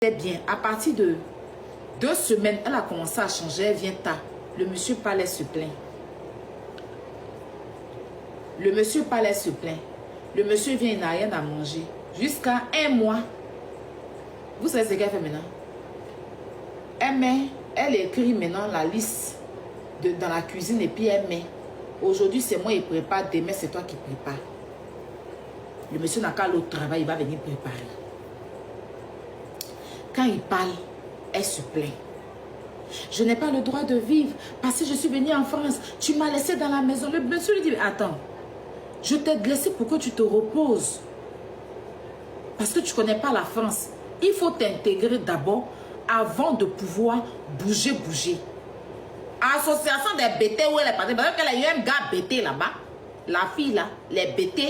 C'est bien. À partir de 2 semaines, elle a commencé à changer. Elle vient tard. Le monsieur parlait se plaint. Le monsieur parlait se plaint. Le monsieur vient, il n'a rien à manger. Jusqu'à 1 mois. Vous savez ce qu'elle fait maintenant? Elle écrit maintenant la liste dans la cuisine et puis elle met. Aujourd'hui, c'est moi qui prépare. Demain, c'est toi qui prépares. Le monsieur n'a qu'à aller au travail, il va venir préparer. Quand il parle, elle se plaint. Je n'ai pas le droit de vivre parce que je suis venue en France. Tu m'as laissé dans la maison. Le monsieur lui dit, attends, je t'ai laissé pour que tu te reposes. Parce que tu ne connais pas la France. Il faut t'intégrer d'abord avant de pouvoir bouger. Association des BT où elle est partie. Parce qu'elle a eu un gars BT là-bas. La fille là, les BT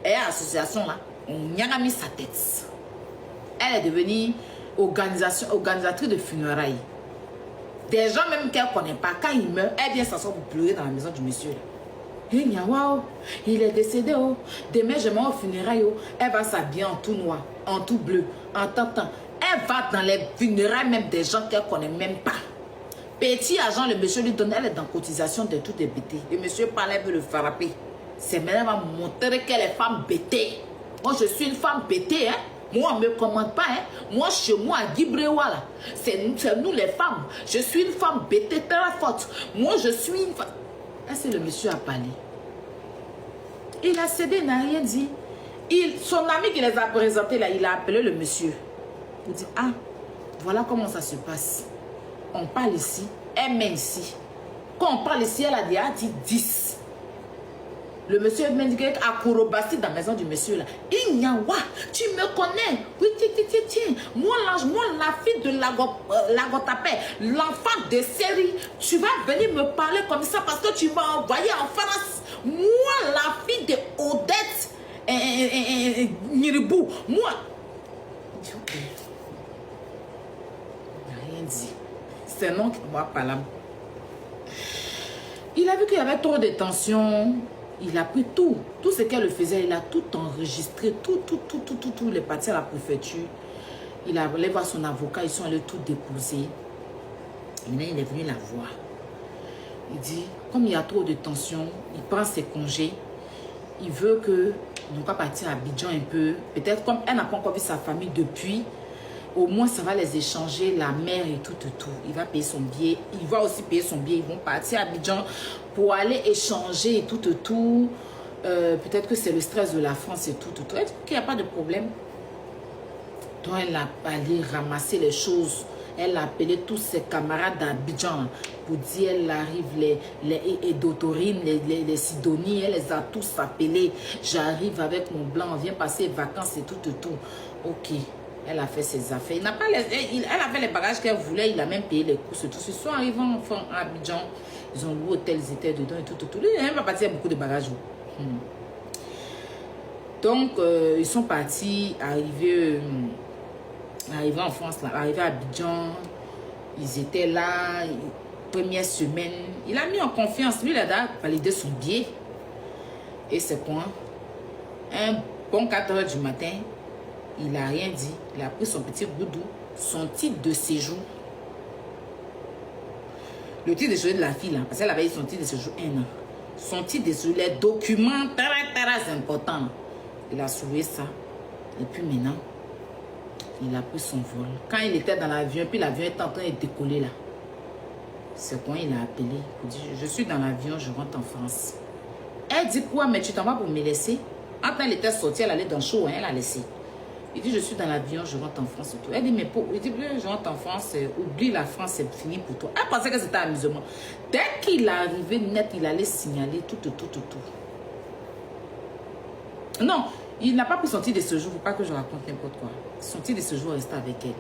et l'association là, on y a mis sa tête. Elle est devenue organisatrice de funérailles. Des gens même qu'elle ne connaît pas, quand il meurt, elle vient s'asseoir pour pleurer dans la maison du monsieur. Il est décédé. Oh. Demain, je m'en au funérailles. Oh. Elle va s'habiller en tout noir, en tout bleu, en tant. Elle va dans les funérailles même des gens qu'elle ne connaît même pas. Petit argent, le monsieur lui donne, elle est dans cotisation de toutes les bêtés. Le monsieur parle, elle veut le frapper. C'est maintenant, elle va montrer qu'elle est femme bêtée. Moi, je suis une femme bêtée, hein. Moi, on ne me commande pas. Hein. Moi, chez moi, à Guibrewa, là, c'est nous les femmes. Je suis une femme bêtée, très forte. Moi, je suis une femme. Est-ce que le monsieur a parlé? Il a cédé, il n'a rien dit. Son ami qui les a présentés, là, il a appelé le monsieur. Il dit, ah, voilà comment ça se passe. On parle ici, elle met ici. Quand on parle ici, elle a dit 10. Le monsieur m'a dit qu'il a acrobatie dans la maison du monsieur là. Ignawa, tu me connais. Oui, tiens. Moi, la fille de Lagotapé, l'enfant de série, tu vas venir me parler comme ça parce que tu m'as envoyé en France. Moi, la fille de Odette Niribou. Moi. Il n'a rien dit. C'est non qui m'a parlé. Il a vu qu'il y avait trop de tension. Il a pris tout ce qu'elle faisait, il a tout enregistré, tous les parties à la préfecture. Il a allé voir son avocat, ils sont allés tout déposer. Il est venu la voir. Il dit, comme il y a trop de tension, il prend ses congés. Il veut que, on va partir à Abidjan un peu. Peut-être comme elle n'a pas encore vu sa famille depuis, au moins ça va les échanger, la mère et tout. Il va payer son billet. Il va aussi payer son billet. Ils vont partir à Abidjan pour aller échanger et tout. Peut-être que c'est le stress de la France et tout. Elle dit qu'il n'y a pas de problème. Donc elle a allé ramasser les choses. Elle a appelé tous ses camarades d'Abidjan pour dire elle arrive, les Edotorines, les Sidonies, elle les a tous appelés. J'arrive avec mon blanc, on vient passer les vacances et tout. Ok. Elle a fait ses affaires. Elle a fait les bagages qu'elle voulait. Il a même payé les courses. Ils sont arrivés à Abidjan. Ils ont loué l'hôtel, ils étaient dedans et tout. Il va partir beaucoup de bagages. Donc, ils sont partis, arrivés en France, arrivés à Abidjan. Ils étaient là, première semaine. Il a mis en confiance. Lui, il a validé son billet. Et c'est quoi? Un bon 4 h du matin. Il n'a rien dit. Il a pris son petit goudou, son titre de séjour. Le titre de séjour de la fille, là, parce qu'elle avait eu son titre de séjour 1 an. Son titre de séjour, les documents très importants. Il a soulevé ça. Et puis maintenant, il a pris son vol. Quand il était dans l'avion, puis l'avion est en train de décoller là. C'est quand il a appelé pour dire, je suis dans l'avion, je rentre en France. Elle dit quoi, mais tu t'en vas pour me laisser? Quand elle était sortie, elle allait dans le show, hein, elle a laissé. Il dit, je suis dans l'avion, je rentre en France et tout. Elle dit, mais pour... Il dit, je rentre en France, oublie la France, c'est fini pour toi. Elle pensait que c'était amusement. Dès qu'il est arrivé net, il allait signaler tout. Non, il n'a pas pris son titre de séjour, il ne faut pas que je raconte n'importe quoi. Son titre de séjour restait avec elle.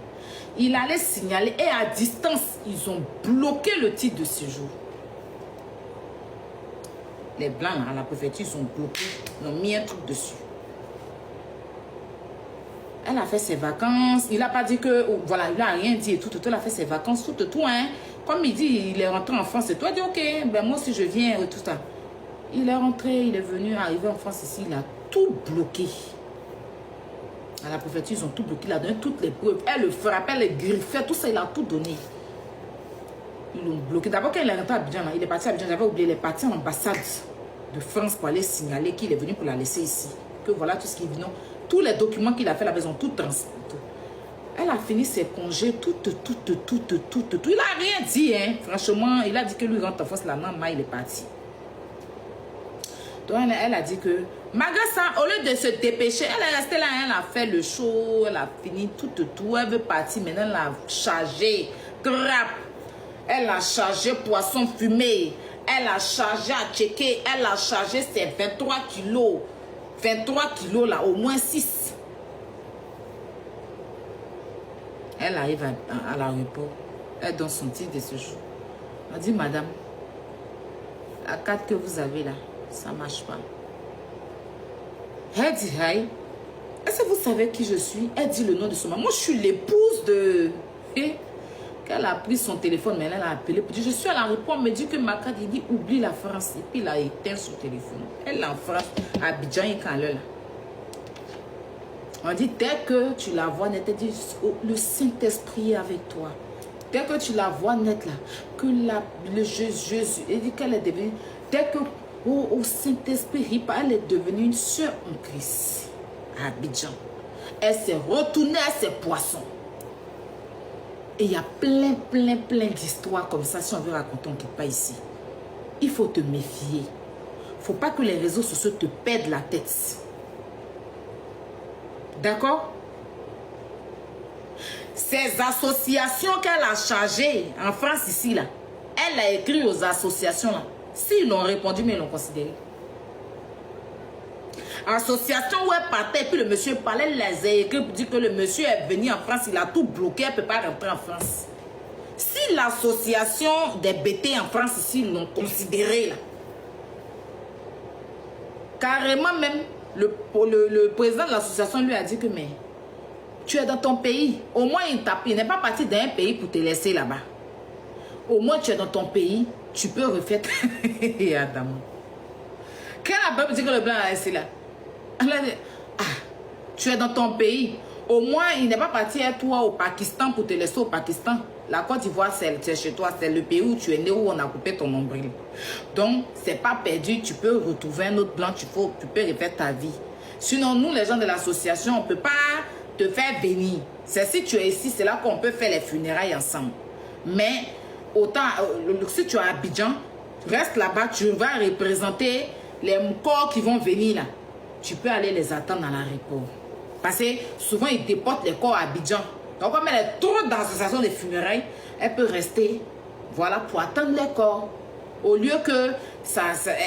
Il allait signaler et à distance, ils ont bloqué le titre de séjour. Les blancs, là, à la préfecture, ils ont bloqué, ils ont mis un truc dessus. Elle a fait ses vacances. Il n'a pas dit que... Voilà, il n'a rien dit et tout. Elle a fait ses vacances, tout, hein. Comme il dit, il est rentré en France. Et toi, il dit, ok, ben moi aussi je viens et tout ça. Il est rentré, il est venu, arrivé en France ici, il a tout bloqué. À la préfecture, ils ont tout bloqué. Il a donné toutes les preuves. Elle le frappait, elle le griffait, tout ça, il a tout donné. Ils l'ont bloqué. D'abord, quand il est rentré à Abidjan, il est parti à Abidjan, j'avais oublié, il est parti à l'ambassade de France pour aller signaler qu'il est venu pour la laisser ici. Que voilà tout ce qui est venu. Tous les documents qu'il a fait là-bas, ils ont tout transmis. Elle a fini ses congés, tout. Il n'a rien dit, hein. Franchement, il a dit que lui rentre en France, la maman, il est parti. Donc, elle a dit que, malgré ça, au lieu de se dépêcher, elle est restée là, elle a fait le show, elle a fini tout. Elle veut partir, maintenant, elle a chargé, crap. Elle a chargé poisson fumé. Elle a chargé à checker. Elle a chargé ses 23 kilos. 23 kilos là, au moins 6. Elle arrive à l'aéroport. Elle donne son titre de ce jour. Elle dit, madame, la carte que vous avez là, ça ne marche pas. Elle dit, hey, est-ce que vous savez qui je suis? Elle dit le nom de son mari. Moi, je suis l'épouse de... Qu'elle a pris son téléphone, mais elle a appelé pour dire, je suis à l'aéroport, me dit que ma carte, il dit, oublie la France. Et puis il a éteint son téléphone. Elle est en France, à Abidjan et quand là. On dit, dès que tu la vois net, elle dit, oh, le Saint-Esprit est avec toi. Dès que tu la vois net là, que le Jésus, elle dit qu'elle est devenue, dès que au Saint-Esprit, elle est devenue une sœur en Christ, à Abidjan. Elle s'est retournée à ses poissons. Et il y a plein d'histoires comme ça. Si on veut raconter, on ne quitte pas ici. Il faut te méfier. Il ne faut pas que les réseaux sociaux te perdent la tête. D'accord? Ces associations qu'elle a chargées en France ici, là, elle a écrit aux associations là. S'ils l'ont répondu, mais ils l'ont considéré. Association où elle partait, puis le monsieur parlait, elle les a écrit pour dire que le monsieur est venu en France, il a tout bloqué, elle ne peut pas rentrer en France. Si l'association des BT en France ici l'ont considéré, là, carrément même, le président de l'association lui a dit que mais tu es dans ton pays, au moins il n'est pas parti d'un pays pour te laisser là-bas. Au moins tu es dans ton pays, tu peux refaire. Adam. Quel a pas dit que le blanc a laissé là? Elle a dit, ah, tu es dans ton pays. Au moins, il n'est pas parti à toi au Pakistan pour te laisser au Pakistan. La Côte d'Ivoire, c'est chez toi. C'est le pays où tu es né, où on a coupé ton nombril. Donc, c'est pas perdu. Tu peux retrouver un autre blanc. Tu peux refaire ta vie. Sinon, nous, les gens de l'association, on ne peut pas te faire venir. C'est si tu es ici, c'est là qu'on peut faire les funérailles ensemble. Mais, autant, si tu es à Abidjan, reste là-bas. Tu vas représenter les corps qui vont venir là. Tu peux aller les attendre dans l'aéroport. Parce que souvent, ils déportent les corps à Abidjan. Donc, comme elle est trop dans l'association des funérailles, elle peut rester, voilà, pour attendre les corps. Au lieu que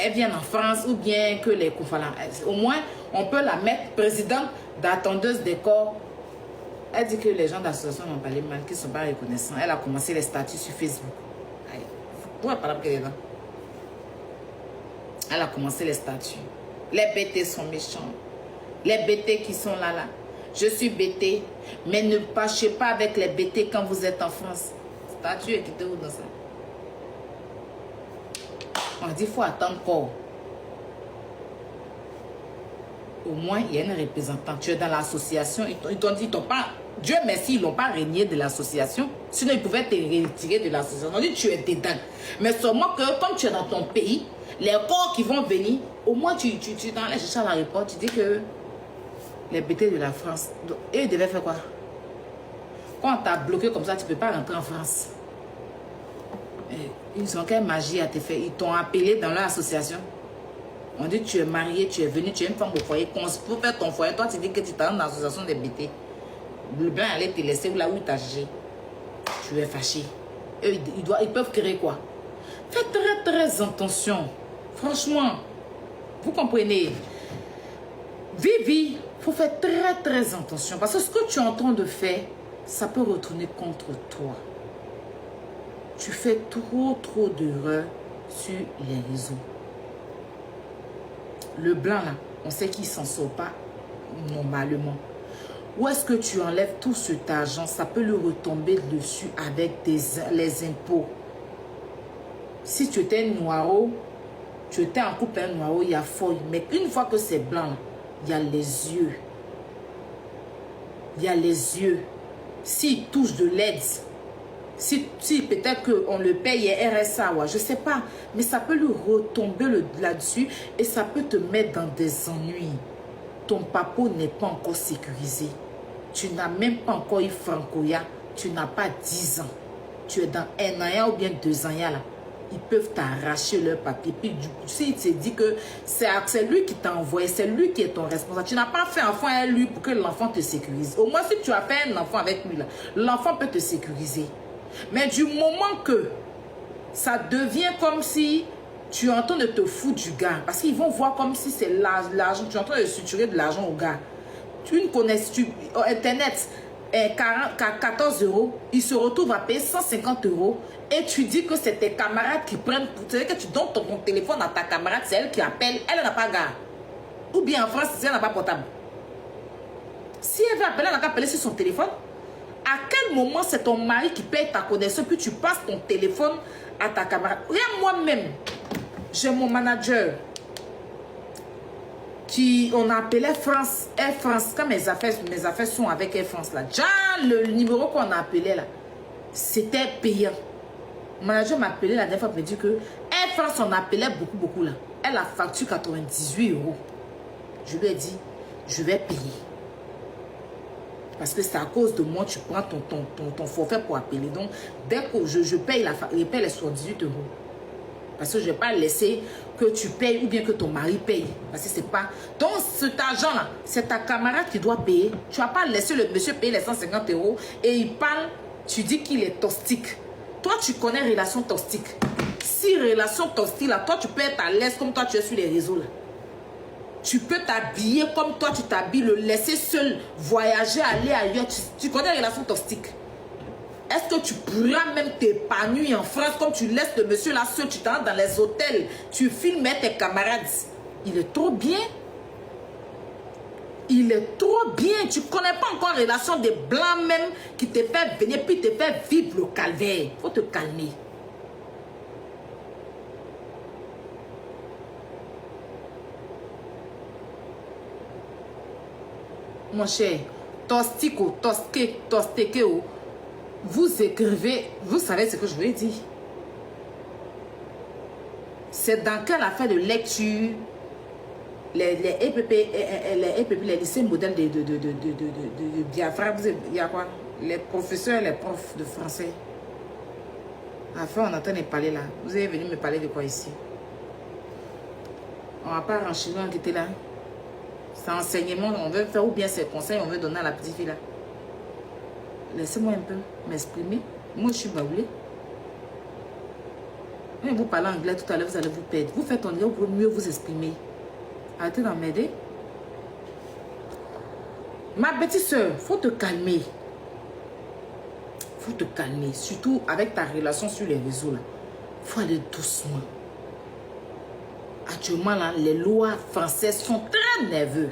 elle vienne en France ou bien que les voilà. Au moins, on peut la mettre présidente d'attendeuse des corps. Elle dit que les gens d'association n'ont pas les mal, qu'ils ne sont pas reconnaissants. Elle a commencé les statuts sur Facebook. Pourquoi pas là dedans? Elle a commencé les statuts. Les BT sont méchants. Les BT qui sont là. Je suis BT. Mais ne pâchez pas avec les BT quand vous êtes en France. Statut est quitté où dans ça? On dit qu'il faut attendre quoi? Au moins, il y a une représentante. Tu es dans l'association. Ils t'ont dit, Dieu merci, ils n'ont pas régné de l'association. Sinon, ils pouvaient te retirer de l'association. On dit, tu es dedans. Mais seulement que, comme tu es dans ton pays, les corps qui vont venir, au moins tu dans les chercher à l'aéroport, tu dis que les BT de la France, et ils devaient faire quoi? Quand on t'a bloqué comme ça, tu ne peux pas rentrer en France. Ils ont quelle magie à te faire? Ils t'ont appelé dans leur association. On dit tu es marié, tu es venu, tu es une femme au foyer. Pour faire ton foyer, toi tu dis que tu t'es dans l'association des BT. Le blanc allait te laisser là où il t'a jugé. Tu es fâché. Ils peuvent créer quoi? Faites très attention. Franchement, vous comprenez? Vivi, il faut faire très attention. Parce que ce que tu es en train de faire, ça peut retourner contre toi. Tu fais trop d'erreurs sur les réseaux. Le blanc là, on sait qu'il ne s'en sort pas normalement. Où est-ce que tu enlèves tout cet argent? Ça peut lui retomber dessus avec les impôts. Si tu étais noiro, tu étais en couple un noiro, il y a feuille. Mais une fois que c'est blanc, là, il y a les yeux. il y a les yeux. S'il touche de l'aide, si peut-être qu'on le paye RSA, ouais, je ne sais pas, mais ça peut lui retomber là-dessus et ça peut te mettre dans des ennuis. Ton papo n'est pas encore sécurisé. Tu n'as même pas encore eu Francoya. Tu n'as pas 10 ans. Tu es dans 1 an ou bien 2 ans là. Ils peuvent t'arracher leur papier. Puis du coup, s'il te dit que c'est lui qui t'a envoyé, c'est lui qui est ton responsable. Tu n'as pas fait enfant à lui pour que l'enfant te sécurise. Au moins, si tu as fait un enfant avec lui, l'enfant peut te sécuriser. Mais du moment que ça devient comme si tu es en train de te foutre du gars, parce qu'ils vont voir comme si c'est l'argent, tu es en train de suturer de l'argent au gars. Tu ne connais, Internet, 14 €, il se retrouve à payer 150 € et tu dis que c'est tes camarades qui prennent, c'est-à-dire que tu donnes ton téléphone à ta camarade, c'est elle qui appelle, elle n'a pas gars. Ou bien en France, elle n'a pas portable. Si elle veut appeler, elle n'a qu'à appeler sur son téléphone. À quel moment c'est ton mari qui paye ta connexion puis tu passes ton téléphone à ta camarade? Regarde, moi-même, j'ai mon manager qui, on appelait France, Air France, quand mes affaires sont avec Air France là, déjà le numéro qu'on a appelé là, c'était payant. Mon manager m'a appelé la dernière fois pour me dire que Air France, on appelait beaucoup là. Elle a facture 98 €. Je lui ai dit, je vais payer. Parce que c'est à cause de moi, tu prends ton forfait pour appeler. Donc, dès que je paye les 78 €. Parce que je ne vais pas laisser que tu payes ou bien que ton mari paye. Parce que c'est pas... Donc, cet argent-là, c'est ta camarade qui doit payer. Tu ne vas pas laisser le monsieur payer les 150 € et il parle, tu dis qu'il est toxique. Toi, tu connais relation toxique. Si relation toxique, là, toi, tu peux être à l'aise comme toi, tu es sur les réseaux, là. Tu peux t'habiller comme toi, tu t'habilles, le laisser seul, voyager, aller ailleurs. Tu connais les relations toxiques. Est-ce que tu pourras même t'épanouir en France comme tu laisses le monsieur là seul, tu t'entres dans les hôtels, tu filmes tes camarades? Il est trop bien. Il est trop bien. Tu ne connais pas encore la relation des blancs même qui te fait venir puis te fait vivre le calvaire. Il faut te calmer. Mon cher, tostekeo, vous écrivez, vous savez ce que je vous ai dit. C'est dans quelle affaire de lecture les EPP, les lycées modèles de Biafra, il y a quoi? Les professeurs, les profs de français. Enfin, on entend les parler là. Vous êtes venu me parler de quoi ici? On va pas renchirer en quitter là. C'est enseignement, on veut faire ou bien c'est conseils, on veut donner à la petite fille là. Laissez-moi un peu m'exprimer. Moi, je suis baoulée. Quand vous parlez anglais tout à l'heure, vous allez vous perdre. Vous faites anglais pour mieux vous exprimer. Arrêtez d'en m'aider. Ma petite soeur, il faut te calmer. Il faut te calmer. Surtout avec ta relation sur les réseaux là. Il faut aller doucement. Actuellement, là, les lois françaises sont très nerveux.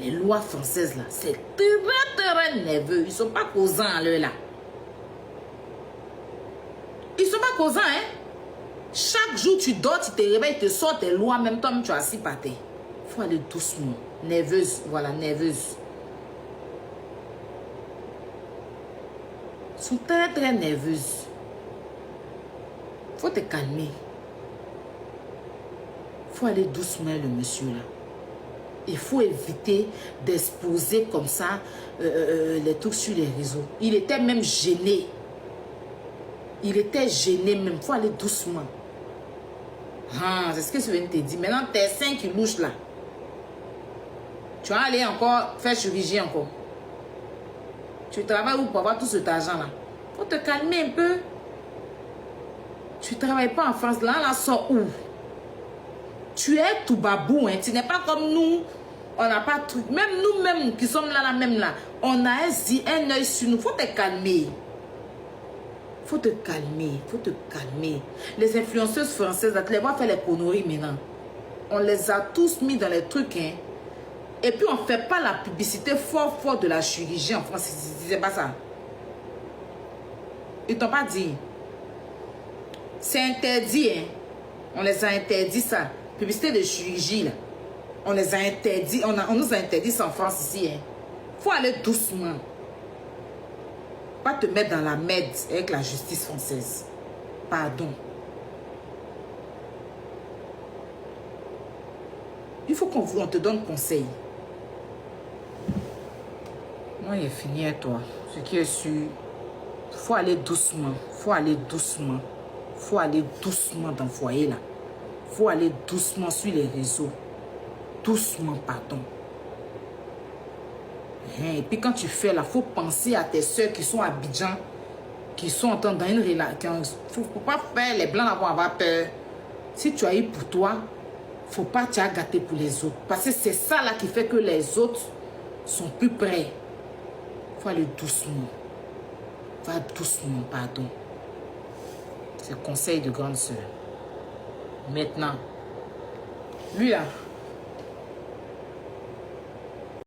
Les lois françaises, là, c'est très nerveux. Ils ne sont pas causants à l'heure, là. Ils ne sont pas causants, hein. Chaque jour, tu dors, tu te réveilles, tu sors tes lois, même toi, tu as assis par terre. Il faut aller doucement. Nerveuse, voilà, nerveuse. Ils sont très nerveuses. Il faut te calmer. Il faut aller doucement, le monsieur là. Il faut éviter d'exposer comme ça les trucs sur les réseaux. Il était même gêné. Il était gêné même. Il faut aller doucement. Ah, c'est ce que je viens de te dire. Maintenant, tes seins qui louchent là. Tu vas aller encore faire chirurgie encore. Tu travailles où pour avoir tout cet argent là? Il faut te calmer un peu. Tu ne travailles pas en France. Là, sort où? Tu es tout babou, hein. Tu n'es pas comme nous. On n'a pas de truc. Même nous-mêmes qui sommes là, même là, on a un œil sur nous. Il faut te calmer. Il faut te calmer. Il faut te calmer. Les influenceuses françaises, tu les vois faire les conneries maintenant. On les a tous mis dans les trucs, hein. Et puis on ne fait pas la publicité fort de la chirurgie en France. C'est pas ça. Ils t'ont pas dit. C'est interdit, hein. On les a interdit ça. Publicité de chirurgie, là. On les a interdit. On nous a interdit ça en France ici, hein. Faut aller doucement. Pas te mettre dans la merde avec la justice française. Pardon. Il faut qu'on te donne conseil. Moi, il est fini avec toi. Ce qui est sûr, il faut aller doucement. Faut aller doucement. Faut aller doucement dans le foyer là. Faut aller doucement sur les réseaux. Doucement, pardon. Et puis quand tu fais là, faut penser à tes soeurs qui sont à Abidjan, qui sont dans une relation. Faut pas faire les blancs avoir peur. Si tu as eu pour toi, faut pas te gâter pour les autres. Parce que c'est ça là qui fait que les autres sont plus près. Faut aller doucement. Va doucement, pardon. C'est le conseil de grande sœur. Maintenant, lui là,